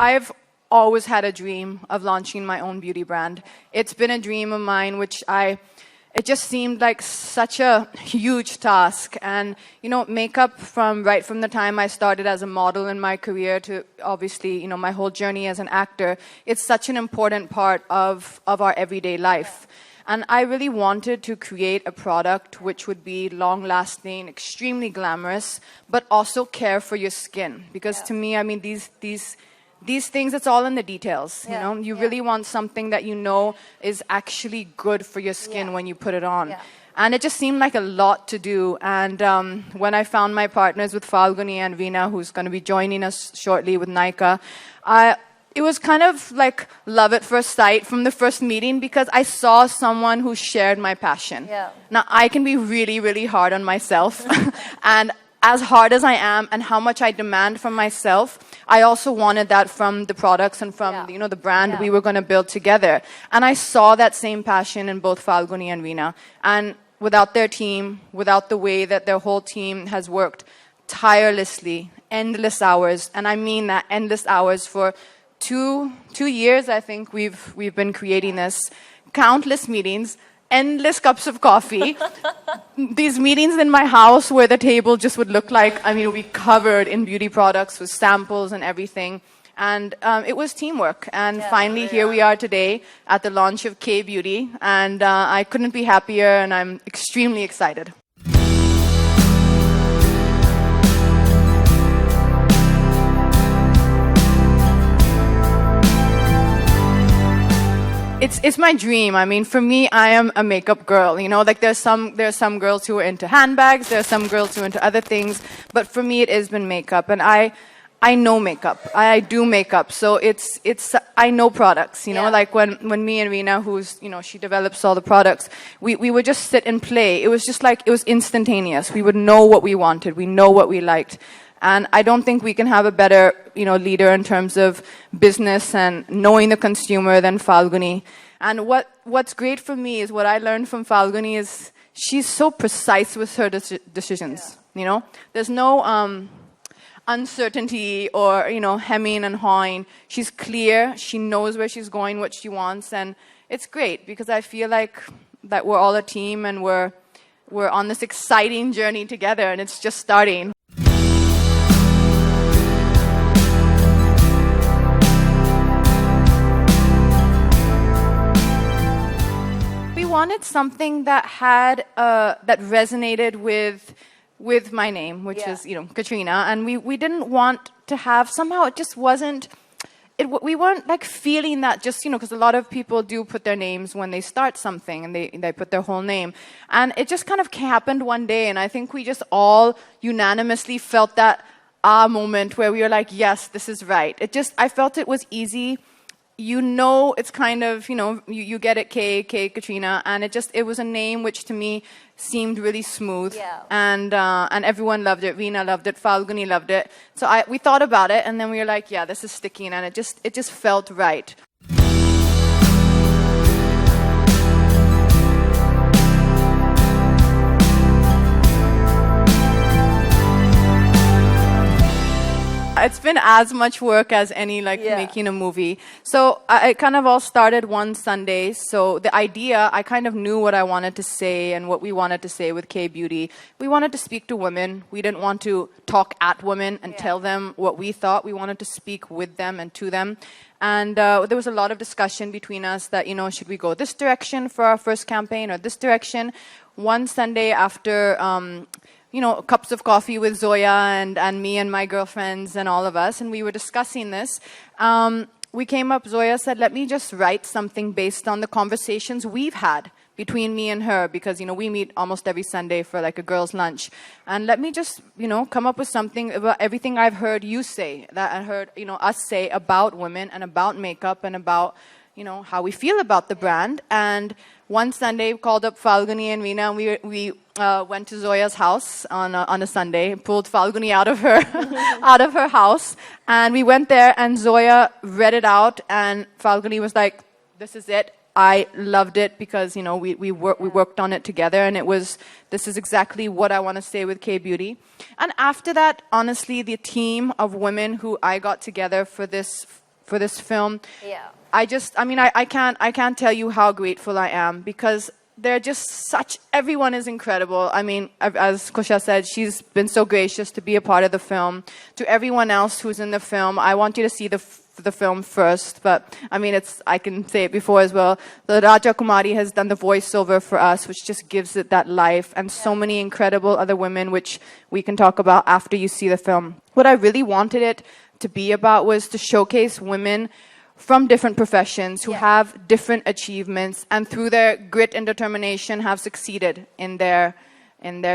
I've always had a dream of launching my own beauty brand. It's been a dream of mine, it just seemed like such a huge task. And, makeup right from the time I started as a model in my career to obviously, my whole journey as an actor, it's such an important part of our everyday life. And I really wanted to create a product which would be long-lasting, extremely glamorous, but also care for your skin. Because to me, I mean, these things, it's all in the details, You really want something that is actually good for your skin when you put it on. Yeah. And it just seemed like a lot to do. And when I found my partners with Falguni and Veena, who's going to be joining us shortly with Nykaa, it was kind of like love at first sight from the first meeting, because I saw someone who shared my passion. Yeah. Now, I can be really, really hard on myself. And as hard as I am and how much I demand from myself, I also wanted that from the products and from the brand we were going to build together. And I saw that same passion in both Falguni and Veena. And without their team, without the way that their whole team has worked tirelessly, endless hours, and I mean that, endless hours for 2 years, I think we've been creating this, countless meetings, endless cups of coffee. These meetings in my house where the table just would look like, we covered in beauty products with samples and everything. And it was teamwork. And finally, here we are today at the launch of K Beauty. And I couldn't be happier, and I'm extremely excited. It's my dream. I mean, for me, I am a makeup girl. There's some girls who are into handbags. There are some girls who are into other things. But for me, it has been makeup, and I know makeup. I do makeup, so I know products. Like when me and Veena, who's she develops all the products, we would just sit and play. It was just like it was instantaneous. We would know what we wanted. We know what we liked. And I don't think we can have a better, leader in terms of business and knowing the consumer than Falguni. And what's great for me is what I learned from Falguni is she's so precise with her decisions. There's no uncertainty or hemming and hawing. She's clear. She knows where she's going, what she wants, and it's great because I feel like that we're all a team and we're on this exciting journey together, and it's just starting. Wanted something that had that resonated with my name, which is Katrina, and we didn't want to have, somehow it just wasn't. We weren't like feeling that just because a lot of people do put their names when they start something, and they put their whole name, and it just kind of happened one day, and I think we just all unanimously felt that moment where we were like, yes, this is right. I felt it was easy. It's kind of, you get it, K Katrina, and it was a name which to me seemed really smooth. Yeah. And everyone loved it. Veena loved it. Falguni loved it. So we thought about it, and then we were like, yeah, this is sticking, and it just felt right. It's been as much work as any making a movie. So it kind of all started one Sunday. So the idea, I kind of knew what I wanted to say and what we wanted to say with K Beauty. We wanted to speak to women. We didn't want to talk at women and tell them what we thought. We wanted to speak with them and to them. And there was a lot of discussion between us that, should we go this direction for our first campaign or this direction? One Sunday after cups of coffee with Zoya and me and my girlfriends and all of us, and we were discussing this. Zoya said, let me just write something based on the conversations we've had between me and her, because, we meet almost every Sunday for like a girls' lunch. And let me just, come up with something about everything I've heard you say, that I heard, us say about women and about makeup and about, how we feel about the brand. And one Sunday, we called up Falguni and Veena, and we went to Zoya's house on a Sunday, pulled Falguni out of her house, and we went there, and Zoya read it out, and Falguni was like, "This is it. I loved it because we worked on it together, and this is exactly what I want to say with K Beauty." And after that, honestly, the team of women who I got together for for this film. Yeah. I can't tell you how grateful I am, because they're just everyone is incredible. I mean, as Kusha said, she's been so gracious to be a part of the film. To everyone else who's in the film, I want you to see the film first, but I mean, I can say it before as well. The Raja Kumari has done the voiceover for us, which just gives it that life, and so many incredible other women, which we can talk about after you see the film. What I really wanted it to be about was to showcase women from different professions who have different achievements, and through their grit and determination have succeeded in their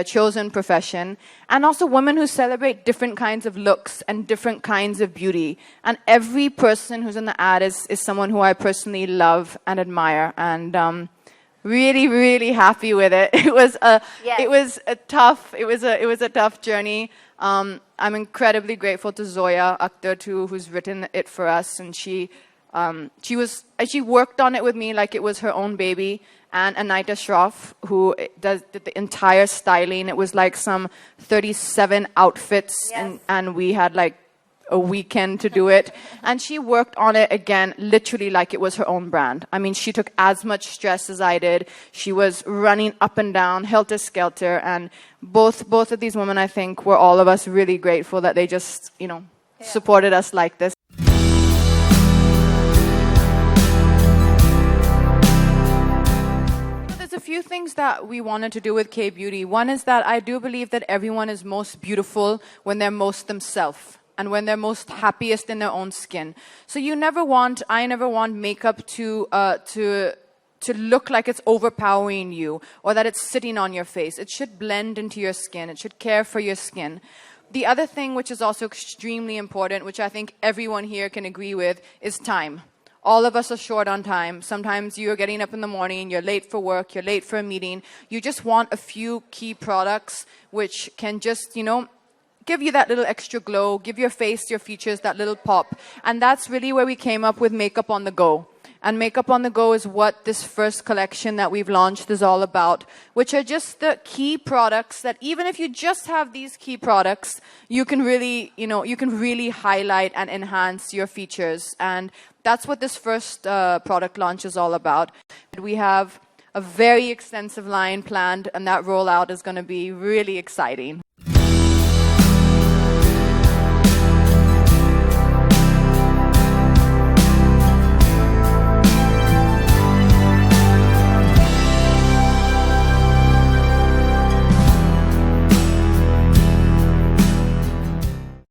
chosen profession, and also women who celebrate different kinds of looks and different kinds of beauty. And every person who's in the ad is someone who I personally love and admire, and really, really happy with it. It was a tough journey. I'm incredibly grateful to Zoya Akhtar too, who's written it for us, and she worked on it with me like it was her own baby. And Anita Shroff, who did the entire styling. It was like some 37 outfits, and we had like a weekend to do it. And she worked on it again, literally like it was her own brand. I mean, she took as much stress as I did. She was running up and down, helter-skelter. And both of these women, I think, were all of us really grateful that they just, supported us like this. There's a few things that we wanted to do with K-Beauty. One is that I do believe that everyone is most beautiful when they're most themselves, and when they're most happiest in their own skin. So I never want makeup to look like it's overpowering you, or that it's sitting on your face. It should blend into your skin. It should care for your skin. The other thing, which is also extremely important, which I think everyone here can agree with, is time. All of us are short on time. Sometimes you're getting up in the morning, you're late for work, you're late for a meeting. You just want a few key products which can just, give you that little extra glow, give your face, your features that little pop. And that's really where we came up with Makeup on the Go. And Makeup on the Go is what this first collection that we've launched is all about, which are just the key products that even if you just have these key products, you can really, really highlight and enhance your features. And that's what this first product launch is all about. We have a very extensive line planned, and that rollout is going to be really exciting.